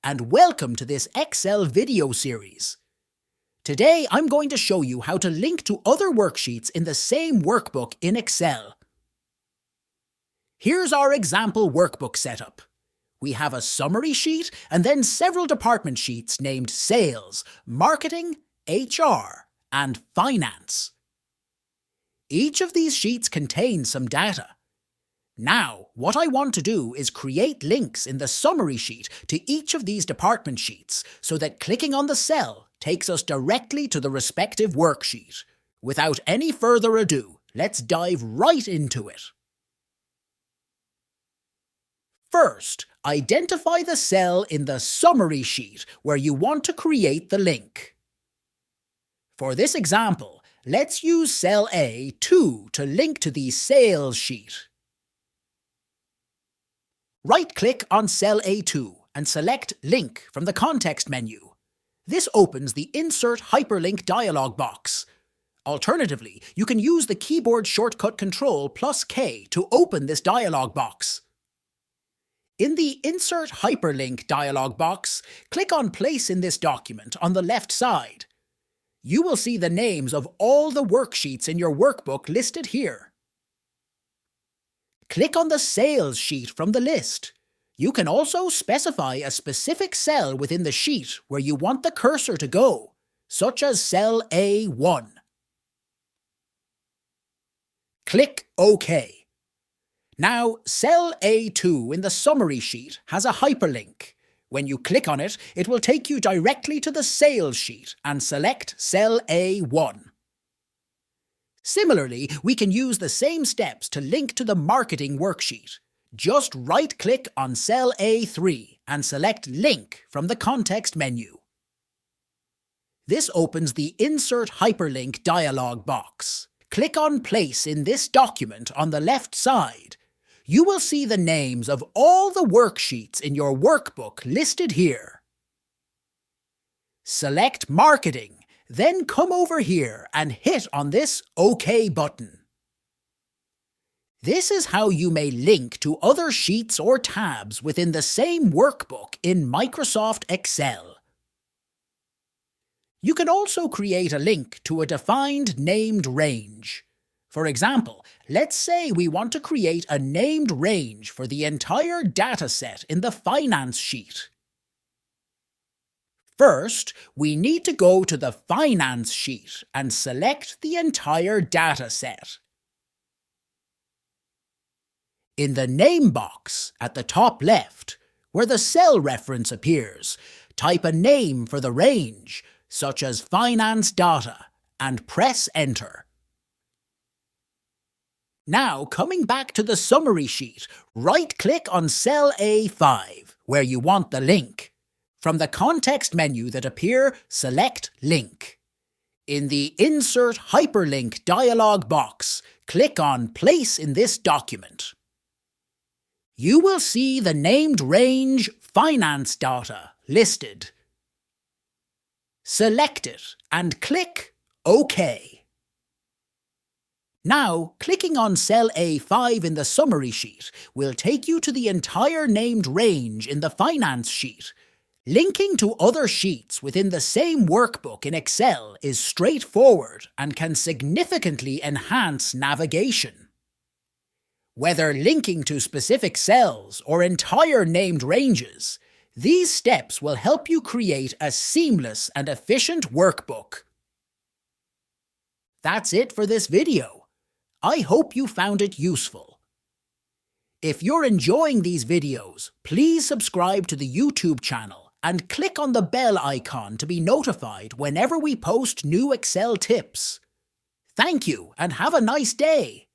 and welcome to this Excel video series. Today I'm going to show you how to link to other worksheets in the same workbook in Excel. Here's our example workbook setup. We have a summary sheet and then several department sheets named Sales, Marketing, HR, and Finance. Each of these sheets contains some data. Now, what I want to do is create links in the summary sheet to each of these department sheets so that clicking on the cell takes us directly to the respective worksheet. Without any further ado, let's dive right into it. First, identify the cell in the summary sheet where you want to create the link. For this example, let's use cell A2 to link to the Sales sheet. Right-click on cell A2 and select Link from the context menu. This opens the Insert Hyperlink dialog box. Alternatively, you can use the keyboard shortcut Ctrl+K to open this dialog box. In the Insert Hyperlink dialog box, click on Place in this document on the left side. You will see the names of all the worksheets in your workbook listed here. Click on the Sales sheet from the list. You can also specify a specific cell within the sheet where you want the cursor to go, such as cell A1. Click OK. Now, cell A2 in the summary sheet has a hyperlink. When you click on it, it will take you directly to the Sales sheet and select cell A1. Similarly, we can use the same steps to link to the Marketing worksheet. Just right-click on cell A3 and select Link from the context menu. This opens the Insert Hyperlink dialog box. Click on Place in this document on the left side. You will see the names of all the worksheets in your workbook listed here. Select Marketing. Then come over here and hit on this OK button. This is how you may link to other sheets or tabs within the same workbook in Microsoft Excel. You can also create a link to a defined named range. For example, let's say we want to create a named range for the entire dataset in the Finance sheet. First, we need to go to the Finance sheet and select the entire dataset. In the Name box at the top left, where the cell reference appears, type a name for the range, such as Finance Data, and press Enter. Now, coming back to the summary sheet, right-click on cell A5, where you want the link. From the context menu that appear, select Link. In the Insert Hyperlink dialog box, click on Place in this document. You will see the named range Finance Data listed. Select it and click OK. Now, clicking on cell A5 in the summary sheet will take you to the entire named range in the Finance sheet. Linking to other sheets within the same workbook in Excel is straightforward and can significantly enhance navigation. Whether linking to specific cells or entire named ranges, these steps will help you create a seamless and efficient workbook. That's it for this video. I hope you found it useful. If you're enjoying these videos, please subscribe to the YouTube channel and click on the bell icon to be notified whenever we post new Excel tips. Thank you and have a nice day!